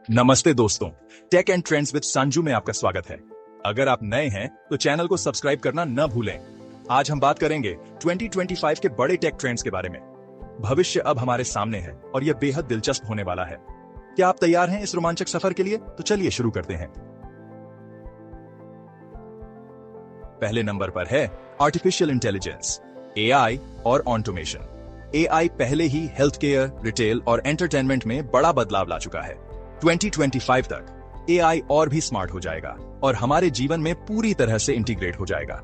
नमस्ते दोस्तों, tech and trends with Sanju में आपका स्वागत है। अगर आप नए हैं तो चैनल को सब्सक्राइब करना न भूलें। आज हम बात करेंगे 2025 के बड़े टेक ट्रेंड्स के बारे में। भविष्य अब हमारे सामने है और यह बेहद दिलचस्प होने वाला है। क्या आप तैयार हैं इस रोमांचक सफर के लिए? तो चलिए शुरू करते हैं। पहले नंबर पर है आर्टिफिशियल इंटेलिजेंस, एआई और ऑटोमेशन। एआई पहले ही हेल्थ केयर, रिटेल और एंटरटेनमेंट में बड़ा बदलाव ला चुका है। 2025 तक एआई और भी स्मार्ट हो जाएगा और हमारे जीवन में पूरी तरह से इंटीग्रेट हो जाएगा।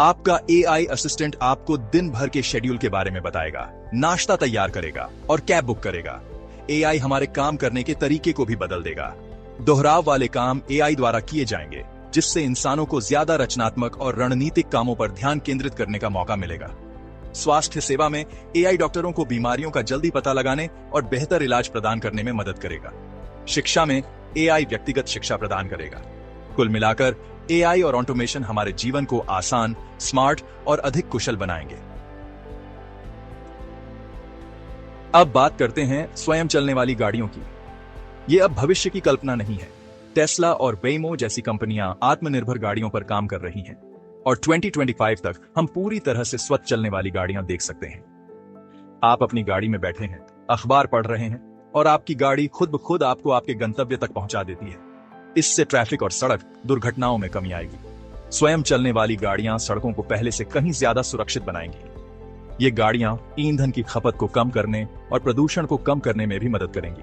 आपका एआई असिस्टेंट आपको दिन भर के शेड्यूल के बारे में बताएगा, नाश्ता तैयार करेगा और कैब बुक करेगा। एआई हमारे काम करने के तरीके को भी बदल देगा। दोहराव वाले काम एआई द्वारा किए जाएंगे, जिससे इंसानों को ज्यादा रचनात्मक और रणनीतिक कामों पर ध्यान केंद्रित करने का मौका मिलेगा। स्वास्थ्य सेवा में एआई डॉक्टरों को बीमारियों का जल्दी पता लगाने और बेहतर इलाज प्रदान करने में मदद करेगा। शिक्षा में एआई व्यक्तिगत शिक्षा प्रदान करेगा। कुल मिलाकर एआई और ऑटोमेशन हमारे जीवन को आसान, स्मार्ट और अधिक कुशल बनाएंगे। अब बात करते हैं स्वयं चलने वाली गाड़ियों की। ये अब भविष्य की कल्पना नहीं है। टेस्ला और वेमो जैसी कंपनियां आत्मनिर्भर गाड़ियों पर काम कर रही हैं और 2025 तक हम पूरी तरह से स्वच्छ चलने वाली गाड़ियां देख सकते हैं। आप अपनी गाड़ी में बैठे हैं, अखबार पढ़ रहे हैं और आपकी गाड़ी खुद ब खुद आपको आपके गंतव्य तक पहुंचा देती है। इससे ट्रैफिक और सड़क दुर्घटनाओं में कमी आएगी। स्वयं चलने वाली गाड़ियां सड़कों को पहले से कहीं ज्यादा सुरक्षित बनाएंगी। ये गाड़ियां ईंधन की खपत को कम करने और प्रदूषण को कम करने में भी मदद करेंगी।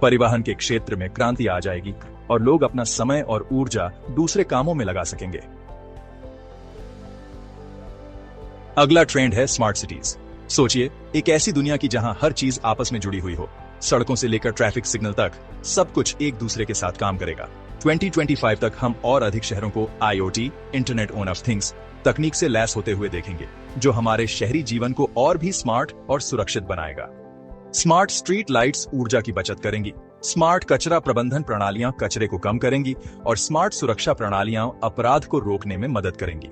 परिवहन के क्षेत्र में क्रांति आ जाएगी और लोग अपना समय और ऊर्जा दूसरे कामों में लगा सकेंगे। अगला ट्रेंड है स्मार्ट सिटीज। सोचिए, एक ऐसी दुनिया की जहां हर चीज आपस में जुड़ी हुई हो। सड़कों से लेकर ट्रैफिक सिग्नल तक सब कुछ एक दूसरे के साथ काम करेगा। 2025 तक हम और अधिक शहरों को IoT, इंटरनेट ऑफ थिंग्स तकनीक से लैस होते हुए देखेंगे, जो हमारे शहरी जीवन को और भी स्मार्ट और सुरक्षित बनाएगा। स्मार्ट स्ट्रीट लाइट्स ऊर्जा की बचत करेंगी। स्मार्ट कचरा प्रबंधन प्रणालियां कचरे को कम करेंगी और स्मार्ट सुरक्षा प्रणालियां अपराध को रोकने में मदद करेंगी।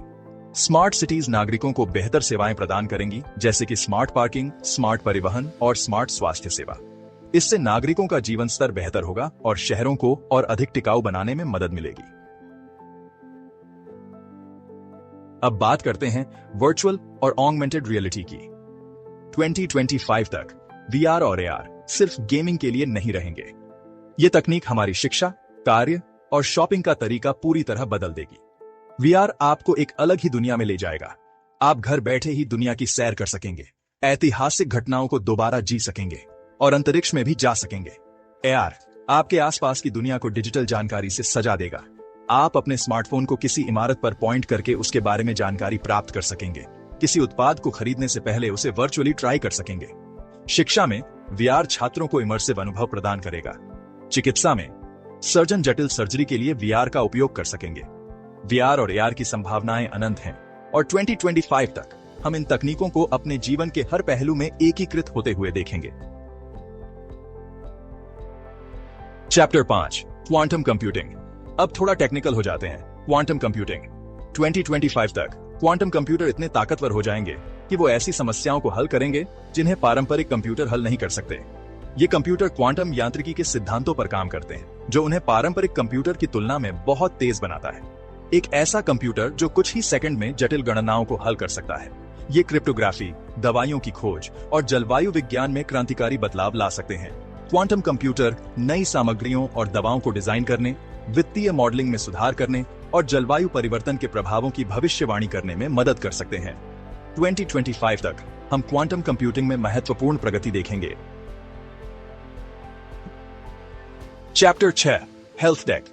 स्मार्ट सिटीज नागरिकों को बेहतर सेवाएं प्रदान करेंगी, जैसे कि स्मार्ट पार्किंग, स्मार्ट परिवहन और स्मार्ट स्वास्थ्य सेवा। इससे नागरिकों का जीवन स्तर बेहतर होगा और शहरों को और अधिक टिकाऊ बनाने में मदद मिलेगी। अब बात करते हैं वर्चुअल और ऑगमेंटेड रियलिटी की। 2025 तक VR और AR सिर्फ गेमिंग के लिए नहीं रहेंगे। ये तकनीक हमारी शिक्षा, कार्य और शॉपिंग का तरीका पूरी तरह बदल देगी। VR आपको एक अलग ही दुनिया में ले जाएगा। आप घर बैठे ही दुनिया की सैर कर सकेंगे, ऐतिहासिक घटनाओं को दोबारा जी सकेंगे और अंतरिक्ष में भी जा सकेंगे। AR आपके आसपास की दुनिया को डिजिटल जानकारी से सजा देगा। आप अपने स्मार्टफोन को किसी इमारत पर पॉइंट करके उसके बारे में जानकारी प्राप्त कर सकेंगे। किसी उत्पाद को खरीदने से पहले उसे वर्चुअली ट्राई कर सकेंगे। शिक्षा में VR छात्रों को इमर्सिव अनुभव प्रदान करेगा। चिकित्सा में सर्जन जटिल सर्जरी के लिए VR का उपयोग कर सकेंगे। VR और AR की संभावनाएं अनंत हैं और 2025 तक हम इन तकनीकों को अपने जीवन के हर पहलू में एकीकृत होते हुए देखेंगे। Chapter 5, quantum computing. अब थोड़ा टेक्निकल हो जाते हैं। क्वांटम कंप्यूटिंग 2025 तक क्वांटम कंप्यूटर इतने ताकतवर हो जाएंगे कि वो ऐसी समस्याओं को हल करेंगे जिन्हें पारंपरिक कंप्यूटर हल नहीं कर सकते। ये कंप्यूटर क्वांटम यांत्रिकी के सिद्धांतों पर काम करते हैं, जो उन्हें पारंपरिक कंप्यूटर की तुलना में बहुत तेज बनाता है। एक ऐसा कंप्यूटर जो कुछ ही सेकंड में जटिल गणनाओं को हल कर सकता है। ये क्रिप्टोग्राफी, दवाइयों की खोज और जलवायु विज्ञान में क्रांतिकारी बदलाव ला सकते हैं। क्वांटम कंप्यूटर नई सामग्रियों और दवाओं को डिजाइन करने, वित्तीय मॉडलिंग में सुधार करने और जलवायु परिवर्तन के प्रभावों की भविष्यवाणी करने में मदद कर सकते हैं। 2025 तक हम क्वांटम कंप्यूटिंग में महत्वपूर्ण प्रगति देखेंगे। Chapter 6, health take.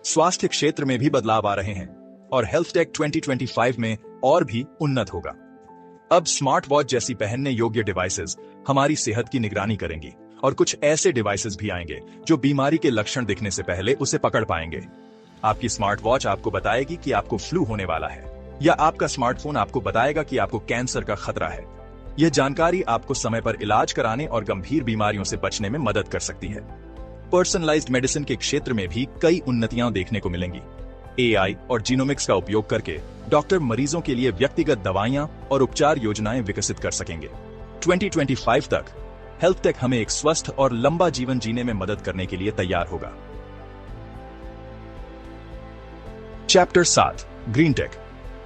स्वास्थ्य क्षेत्र में भी बदलाव आ रहे हैं और हेल्थ टेक 2025 में और भी उन्नत होगा। अब स्मार्ट वॉच जैसी पहनने योग्य डिवाइसेस हमारी सेहत की निगरानी करेंगी और कुछ ऐसे डिवाइसेस भी आएंगे जो बीमारी के लक्षण दिखने से पहले उसे पकड़ पाएंगे। आपकी स्मार्ट वॉच आपको बताएगी कि आपको फ्लू होने वाला है, या आपका स्मार्टफोन आपको बताएगा कि आपको कैंसर का खतरा है। यह जानकारी आपको समय पर इलाज कराने और गंभीर बीमारियों से बचने में मदद कर सकती है। पर्सनलाइज्ड मेडिसिन के क्षेत्र में भी कई उन्नतियां देखने को मिलेंगी। AI और जीनोमिक्स का उपयोग करके डॉक्टर मरीजों के लिए व्यक्तिगत दवाइयां और उपचार योजनाएं विकसित कर सकेंगे। 2025 तक हेल्थ टेक हमें एक स्वस्थ और लंबा जीवन जीने में मदद करने के लिए तैयार होगा। Chapter 7 green take.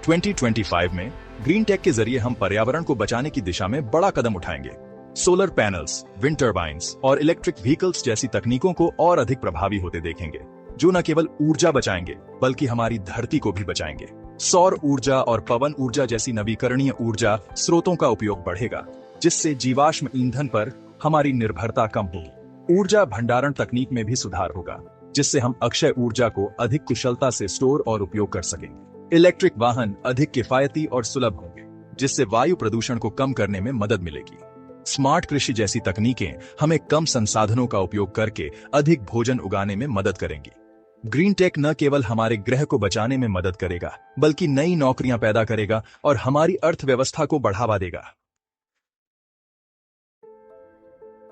2025 में ग्रीन टेक के जरिए हम पर्यावरण को बचाने की दिशा में बड़ा कदम उठाएंगे। सोलर पैनल्स, विंड टर्बाइंस और इलेक्ट्रिक व्हीकल्स जैसी तकनीकों को और अधिक प्रभावी होते देखेंगे, जो न केवल ऊर्जा बचाएंगे बल्कि हमारी धरती को भी बचाएंगे। सौर ऊर्जा और पवन ऊर्जा जैसी नवीकरणीय ऊर्जा स्रोतों का उपयोग बढ़ेगा, जिससे जीवाश्म ईंधन पर हमारी निर्भरता कम होगी। ऊर्जा भंडारण तकनीक में भी सुधार होगा, जिससे हम अक्षय ऊर्जा को अधिक कुशलता से स्टोर और उपयोग कर सकेंगे। इलेक्ट्रिक वाहन अधिक किफायती और सुलभ होंगे, जिससे वायु प्रदूषण को कम करने में मदद मिलेगी। स्मार्ट कृषि जैसी तकनीकें हमें कम संसाधनों का उपयोग करके अधिक भोजन उगाने में मदद करेंगी। ग्रीन टेक न केवल हमारे ग्रह को बचाने में मदद करेगा, बल्कि नई नौकरियां पैदा करेगा और हमारी अर्थव्यवस्था को बढ़ावा देगा।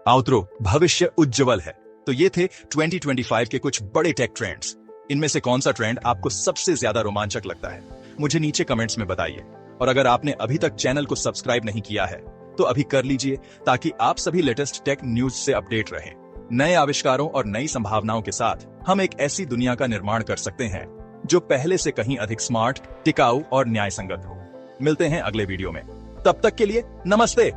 आउटरो, भविष्य उज्जवल है। तो ये थे 2025 के कुछ बड़े टेक ट्रेंड्स। इनमें से कौन सा ट्रेंड आपको सबसे ज्यादा रोमांचक लगता है, मुझे नीचे कमेंट्स में बताइए। और अगर आपने अभी तक चैनल को सब्सक्राइब नहीं किया है तो अभी कर लीजिए, ताकि आप सभी लेटेस्ट टेक न्यूज से अपडेट रहें। नए आविष्कारों और नई संभावनाओं के साथ हम एक ऐसी दुनिया का निर्माण कर सकते हैं जो पहले से कहीं अधिक स्मार्ट, टिकाऊ और न्याय संगत हो। मिलते हैं अगले वीडियो में, तब तक के लिए नमस्ते।